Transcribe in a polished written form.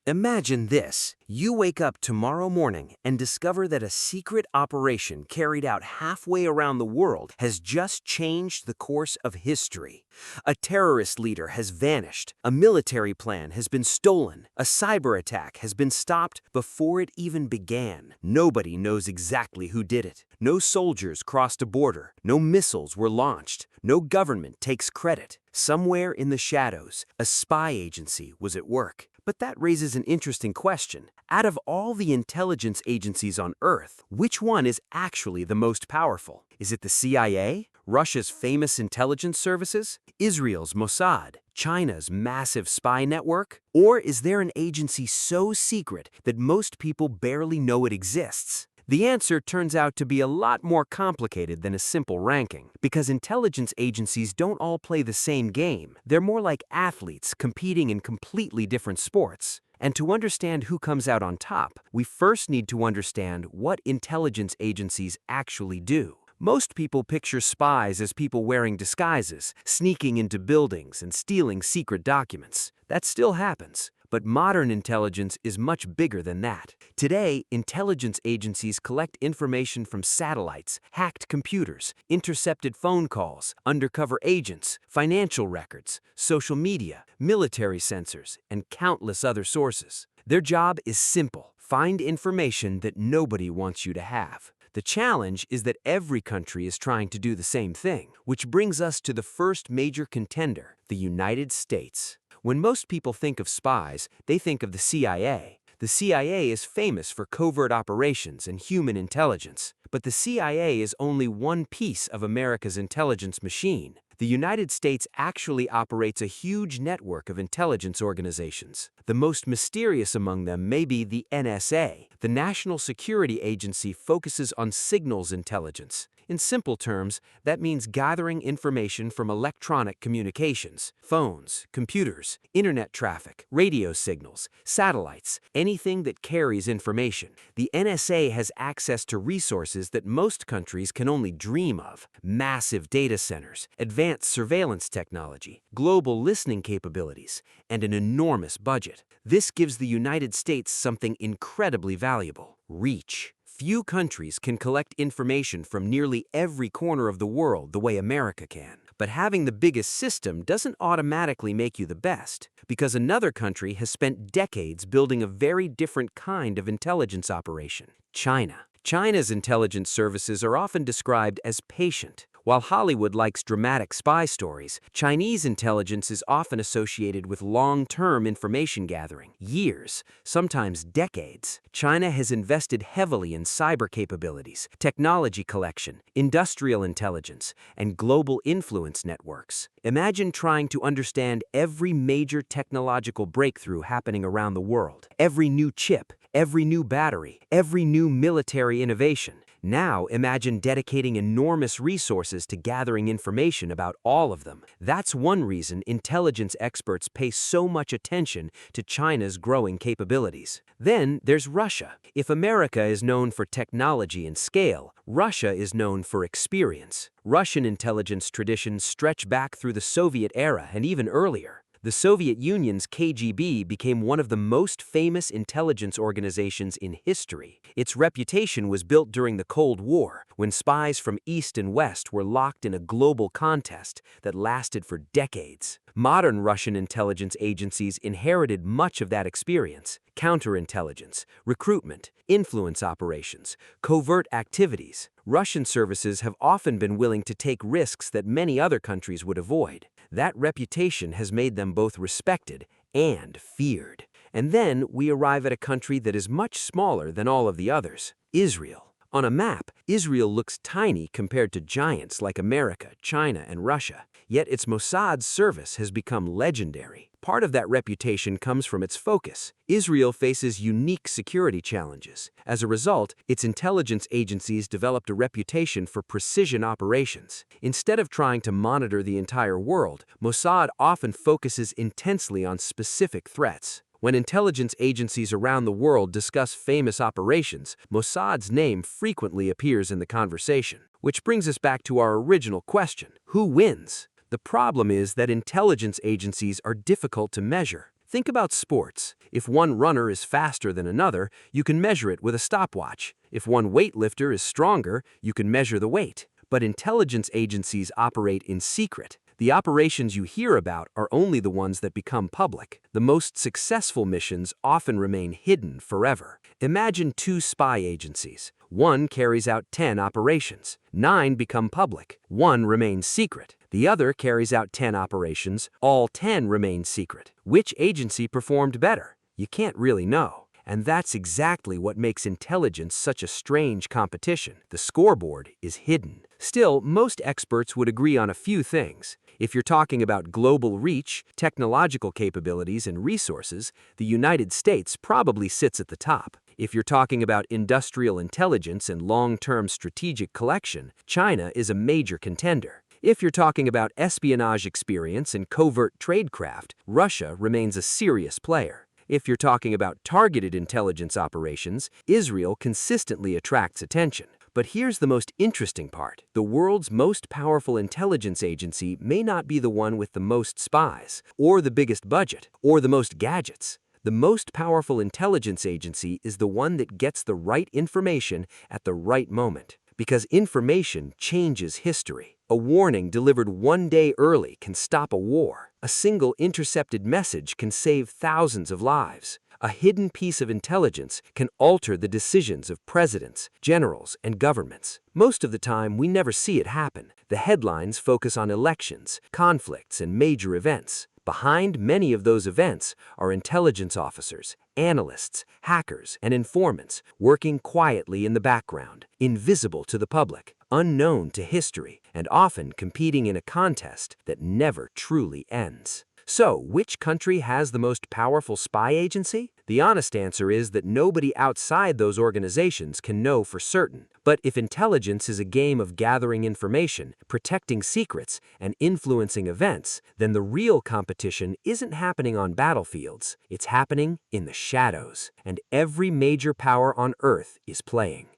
Imagine this. You wake up tomorrow morning and discover that a secret operation carried out halfway around the world has just changed the course of history. A terrorist leader has vanished, a military plan has been stolen, a cyber attack has been stopped before it even began. Nobody knows exactly who did it. No soldiers crossed a border, no missiles were launched, no government takes credit. Somewhere in the shadows, a spy agency was at work. But that raises an interesting question. Out of all the intelligence agencies on Earth, which one is actually the most powerful? Is it the CIA? Russia's famous intelligence services? Israel's MOSSAD? China's massive spy network? Or is there an agency so secret that most people barely know it exists? The answer turns out to be a lot more complicated than a simple ranking, because intelligence agencies don't all play the same game. They're more like athletes competing in completely different sports. And to understand who comes out on top, we first need to understand what intelligence agencies actually do. Most people picture spies as people wearing disguises, sneaking into buildings and stealing secret documents. That still happens. But modern intelligence is much bigger than that. Today, intelligence agencies collect information from satellites, hacked computers, intercepted phone calls, undercover agents, financial records, social media, military sensors, and countless other sources. Their job is simple: find information that nobody wants you to have. The challenge is that every country is trying to do the same thing, which brings us to the first major contender, the United States. When most people think of spies, they think of the CIA. The CIA is famous for covert operations and human intelligence. But the CIA is only one piece of America's intelligence machine. The United States actually operates a huge network of intelligence organizations. The most mysterious among them may be the NSA. The National Security Agency focuses on signals intelligence. In simple terms, that means gathering information from electronic communications, phones, computers, internet traffic, radio signals, satellites, anything that carries information. The NSA has access to resources that most countries can only dream of: massive data centers, advanced surveillance technology, global listening capabilities, and an enormous budget. This gives the United States something incredibly valuable: reach. Few countries can collect information from nearly every corner of the world the way America can. But having the biggest system doesn't automatically make you the best, because another country has spent decades building a very different kind of intelligence operation: China. China's intelligence services are often described as patient. While Hollywood likes dramatic spy stories, Chinese intelligence is often associated with long-term information gathering, years, sometimes decades. China has invested heavily in cyber capabilities, technology collection, industrial intelligence, and global influence networks. Imagine trying to understand every major technological breakthrough happening around the world, every new chip, every new battery, every new military innovation. Now imagine dedicating enormous resources to gathering information about all of them. That's one reason intelligence experts pay so much attention to China's growing capabilities. Then there's Russia. If America is known for technology and scale, Russia is known for experience. Russian intelligence traditions stretch back through the Soviet era and even earlier. The Soviet Union's KGB became one of the most famous intelligence organizations in history. Its reputation was built during the Cold War, when spies from East and West were locked in a global contest that lasted for decades. Modern Russian intelligence agencies inherited much of that experience: counterintelligence, recruitment, influence operations, covert activities. Russian services have often been willing to take risks that many other countries would avoid. That reputation has made them both respected and feared. And then we arrive at a country that is much smaller than all of the others: Israel. On a map, Israel looks tiny compared to giants like America, China, and Russia. Yet its Mossad service has become legendary. Part of that reputation comes from its focus. Israel faces unique security challenges. As a result, its intelligence agencies developed a reputation for precision operations. Instead of trying to monitor the entire world, Mossad often focuses intensely on specific threats. When intelligence agencies around the world discuss famous operations, Mossad's name frequently appears in the conversation. Which brings us back to our original question: who wins? The problem is that intelligence agencies are difficult to measure. Think about sports. If one runner is faster than another, you can measure it with a stopwatch. If one weightlifter is stronger, you can measure the weight. But intelligence agencies operate in secret. The operations you hear about are only the ones that become public. The most successful missions often remain hidden forever. Imagine two spy agencies. One carries out 10 operations. 9 become public. 1 remains secret. The other carries out 10 operations. All 10 remain secret. Which agency performed better? You can't really know. And that's exactly what makes intelligence such a strange competition. The scoreboard is hidden. Still, most experts would agree on a few things. If you're talking about global reach, technological capabilities, and resources, the United States probably sits at the top. If you're talking about industrial intelligence and long-term strategic collection, China is a major contender. If you're talking about espionage experience and covert tradecraft, Russia remains a serious player. If you're talking about targeted intelligence operations, Israel consistently attracts attention. But here's the most interesting part. The world's most powerful intelligence agency may not be the one with the most spies, or the biggest budget, or the most gadgets. The most powerful intelligence agency is the one that gets the right information at the right moment. Because information changes history. A warning delivered one day early can stop a war. A single intercepted message can save thousands of lives. A hidden piece of intelligence can alter the decisions of presidents, generals, and governments. Most of the time, we never see it happen. The headlines focus on elections, conflicts, and major events. Behind many of those events are intelligence officers, analysts, hackers, and informants working quietly in the background, invisible to the public, unknown to history, and often competing in a contest that never truly ends. So, which country has the most powerful spy agency? The honest answer is that nobody outside those organizations can know for certain. But if intelligence is a game of gathering information, protecting secrets, and influencing events, then the real competition isn't happening on battlefields. It's happening in the shadows. And every major power on Earth is playing.